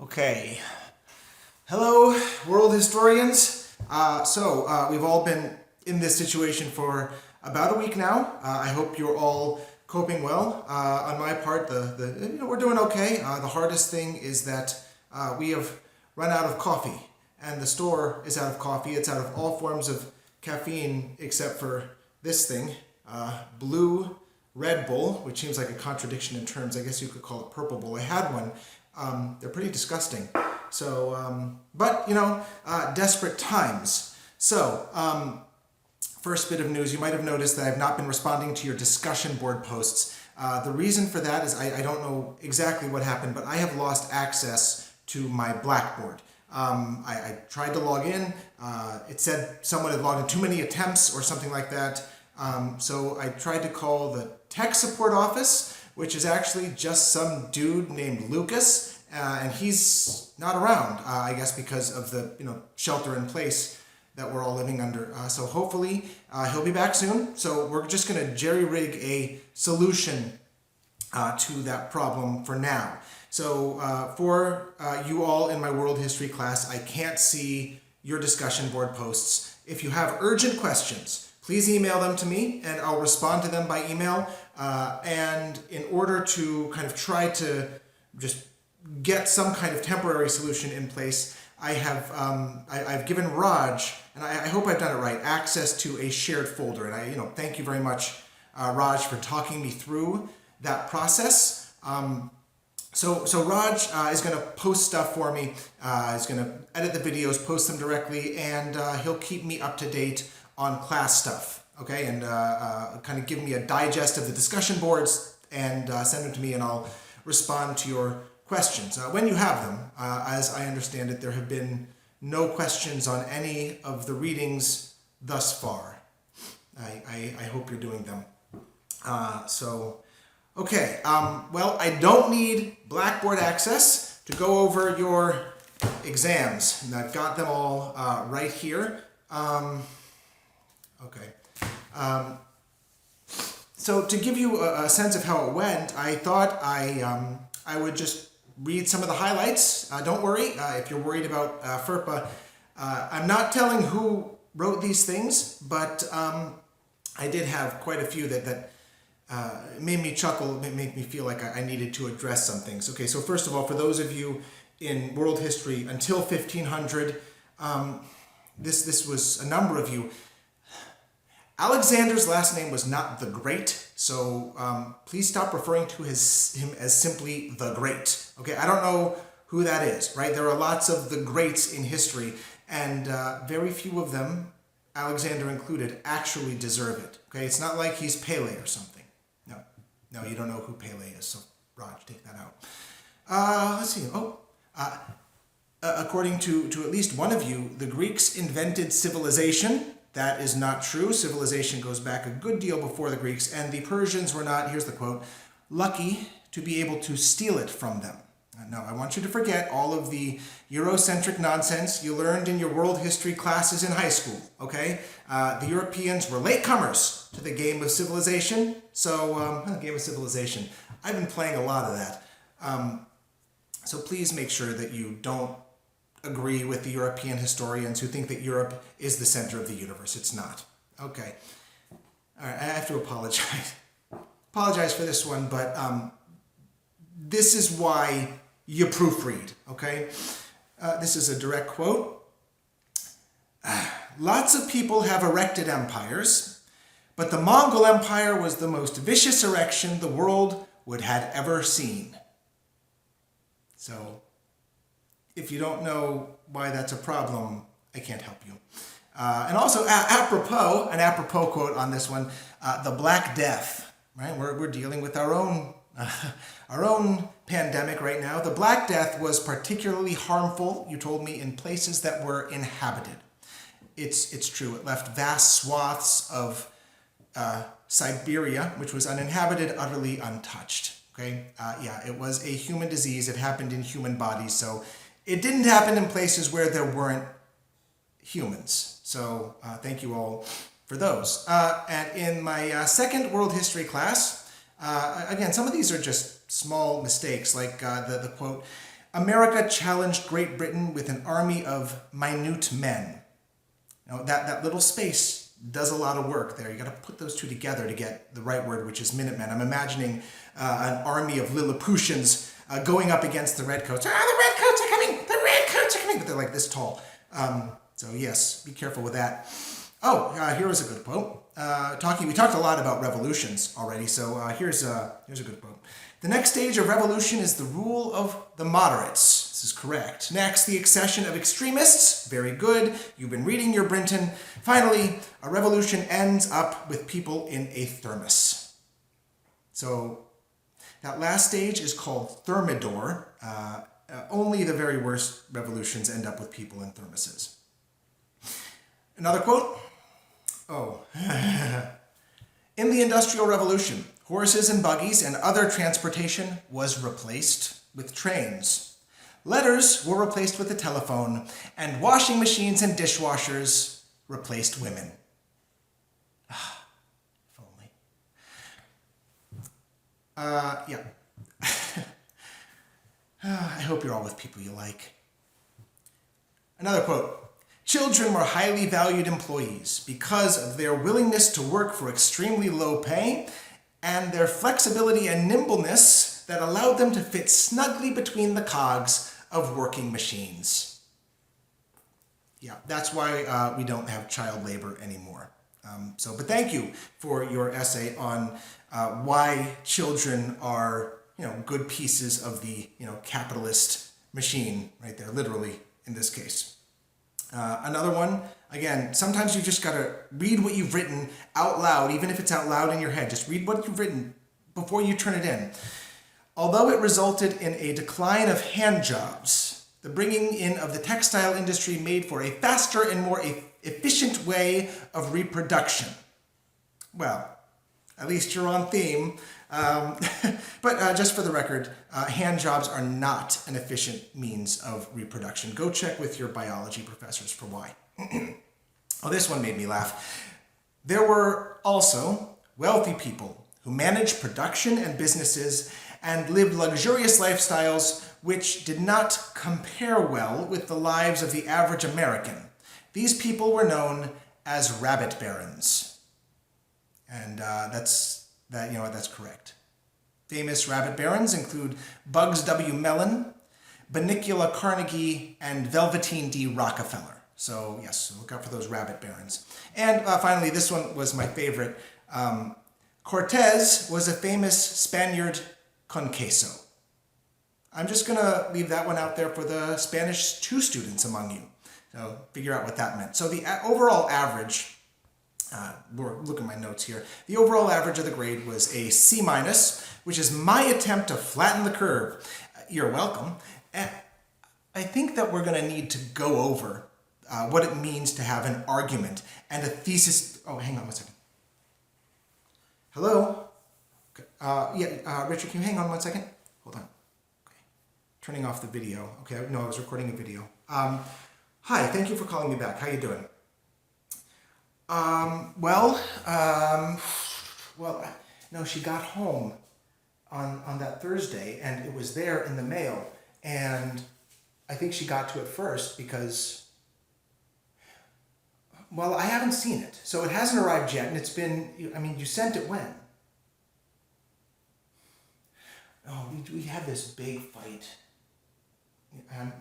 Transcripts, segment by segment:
Okay. Hello, world historians. We've all been in this situation for about a week now. I hope you're all coping well. On my part, we're doing okay. The hardest thing is that we have run out of coffee, and the store is out of coffee. It's out of all forms of caffeine except for this thing, blue Red Bull, which seems like a contradiction in terms. I guess you could call it Purple Bull. I had one. They're pretty disgusting. Desperate times. First bit of news, you might have noticed that I've not been responding to your discussion board posts. The reason for that is I don't know exactly what happened, but I have lost access to my Blackboard. I tried to log in. It said someone had logged in too many attempts or something like that. So I tried to call the tech support office, which is actually just some dude named Lucas, and he's not around, I guess because of the shelter in place that we're all living under. So hopefully he'll be back soon. So we're just going to jerry-rig a solution to that problem for now. So for you all in my world history class, I can't see your discussion board posts. If you have urgent questions, please email them to me and I'll respond to them by email. And in order to kind of try to just get some kind of temporary solution in place, I've given Raj, and I hope I've done it right, access to a shared folder. And I thank you very much, Raj, for talking me through that process. So Raj is going to post stuff for me. He's going to edit the videos, post them directly, and he'll keep me up to date on class stuff, okay? And kind of give me a digest of the discussion boards and send them to me, and I'll respond to your questions. When you have them, as I understand it, there have been no questions on any of the readings thus far. I hope you're doing them. Okay, well, I don't need Blackboard access to go over your exams, and I've got them all right here. So to give you a sense of how it went, I thought I would just read some of the highlights. Don't worry, if you're worried about FERPA, I'm not telling who wrote these things, but I did have quite a few that made me chuckle, made me feel like I needed to address some things. Okay, so first of all, for those of you in world history until 1500, this was a number of you. Alexander's last name was not the Great, so please stop referring to him as simply the Great. Okay, I don't know who that is, right? There are lots of the greats in history, and very few of them, Alexander included, actually deserve it. Okay, it's not like he's Pele or something. No, you don't know who Pele is, so Raj, take that out. Let's see. According to at least one of you, the Greeks invented civilization. That is not true. Civilization goes back a good deal before the Greeks, and the Persians were not, here's the quote, lucky to be able to steal it from them. Now, I want you to forget all of the Eurocentric nonsense you learned in your world history classes in high school, okay? The Europeans were latecomers to the game of civilization. Game of civilization. I've been playing a lot of that. So please make sure that you don't agree with the European historians who think that Europe is the center of the universe. It's not. Okay. All right, I have to apologize. Apologize for this one, but this is why you proofread, okay? This is a direct quote. Lots of people have erected empires, but the Mongol Empire was the most vicious erection the world would have ever seen. So, if you don't know why that's a problem, I can't help you. And also, an apropos quote on this one, the Black Death, right? We're dealing with our own pandemic right now. The Black Death was particularly harmful, you told me, in places that were inhabited. It's true. It left vast swaths of Siberia, which was uninhabited, utterly untouched. Okay? It was a human disease. It happened in human bodies, so it didn't happen in places where there weren't humans. So thank you all for those. And in my second world history class, again, some of these are just small mistakes, like the quote, America challenged Great Britain with an army of minute men. Now, that little space does a lot of work there. You got to put those two together to get the right word, which is Minutemen. I'm imagining an army of Lilliputians going up against the Redcoats. The Redcoats are coming! The Redcoats are coming! But they're like this tall. So yes, be careful with that. Here was a good quote. We talked a lot about revolutions already, so here's a good quote. The next stage of revolution is the rule of the moderates. This is correct. Next, the accession of extremists. Very good. You've been reading your Brinton. Finally, a revolution ends up with people in a thermos. So that last stage is called thermidor. Only the very worst revolutions end up with people in thermoses. Another quote. In the Industrial Revolution, horses and buggies and other transportation was replaced with trains. Letters were replaced with the telephone, and washing machines and dishwashers replaced women. If only. Yeah. I hope you're all with people you like. Another quote. Children were highly valued employees because of their willingness to work for extremely low pay and their flexibility and nimbleness that allowed them to fit snugly between the cogs of working machines. Yeah, that's why we don't have child labor anymore. But thank you for your essay on why children are, good pieces of the, capitalist machine right there, literally in this case. Another one, again, sometimes you just got to read what you've written out loud, even if it's out loud in your head. Just read what you've written before you turn it in. Although it resulted in a decline of hand jobs, the bringing in of the textile industry made for a faster and more efficient way of reproduction. Well, at least you're on theme. But just for the record, hand jobs are not an efficient means of reproduction. Go check with your biology professors for why. This one made me laugh. There were also wealthy people who managed production and businesses and lived luxurious lifestyles which did not compare well with the lives of the average American. These people were known as rabbit barons. And that's correct. Famous rabbit barons include Bugs W. Mellon, Bunnicula Carnegie, and Velveteen D. Rockefeller. So yes, look out for those rabbit barons. And finally, this one was my favorite. Cortez was a famous Spaniard con queso. I'm just going to leave that one out there for the Spanish 2 students among you. So figure out what that meant. So the overall average, look at my notes here. The overall average of the grade was a C-, which is my attempt to flatten the curve. You're welcome. And I think that we're going to need to go over what it means to have an argument and a thesis. Oh, hang on one second. Hello? Okay. Richard, can you hang on 1 second? Hold on. Okay. Turning off the video. Okay, no, I was recording a video. Hi, thank you for calling me back. How you doing? No, she got home on that Thursday, and it was there in the mail, and I think she got to it first because, I haven't seen it, so it hasn't arrived yet, and it's been, you sent it when? Oh, we had this big fight.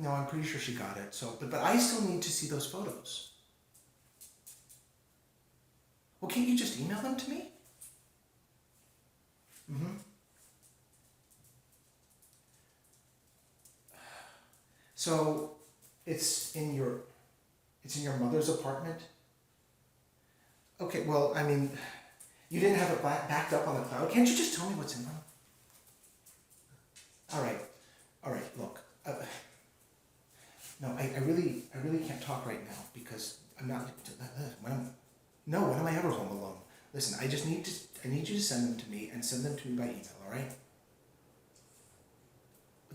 No, I'm pretty sure she got it, but I still need to see those photos. Well, can't you just email them to me? Mm-hmm. So, it's in your mother's apartment? Okay, you didn't have it backed up on the cloud. Can't you just tell me what's in them? All right, look. No, I really can't talk right now because I'm not, when am I ever home alone? Listen, I need you to send them to me and send them to me by email, all right?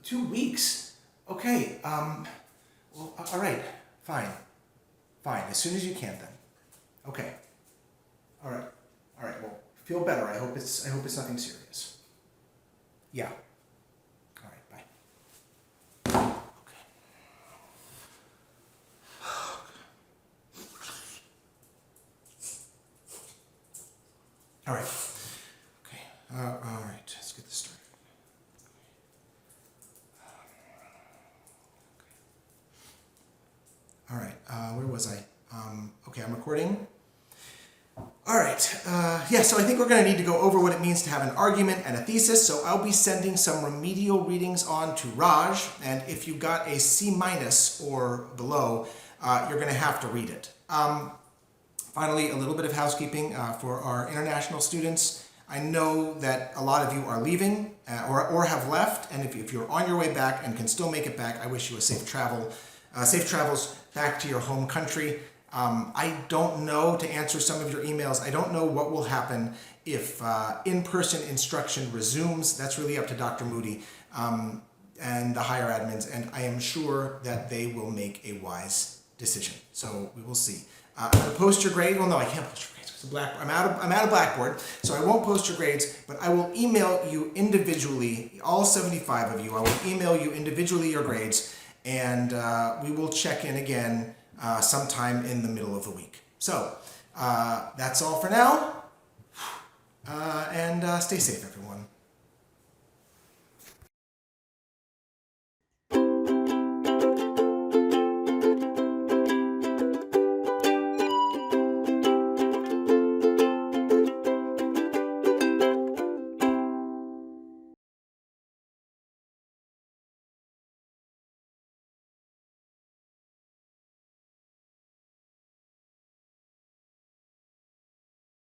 2 weeks? Okay, all right, fine, as soon as you can then. Okay, all right, well, feel better. I hope it's nothing serious. Yeah, all right, bye. All right. Okay. All right. Let's get this started. All right. Where was I? Okay, I'm recording. All right. Yeah, so I think we're going to need to go over what it means to have an argument and a thesis. So I'll be sending some remedial readings on to Raj. And if you got a C- or below, you're going to have to read it. Finally, a little bit of housekeeping for our international students. I know that a lot of you are leaving or have left, and if you're on your way back and can still make it back, I wish you a safe travels back to your home country. I don't know, to answer some of your emails, I don't know what will happen if in-person instruction resumes. That's really up to Dr. Moody and the higher admins, and I am sure that they will make a wise decision. So we will see. I'm going to post your grade. Well, no, I can't post your grades because I'm out of Blackboard, so I won't post your grades, but I will email you individually, all 75 of you. I will email you individually your grades, and we will check in again sometime in the middle of the week. So that's all for now, and stay safe, everyone.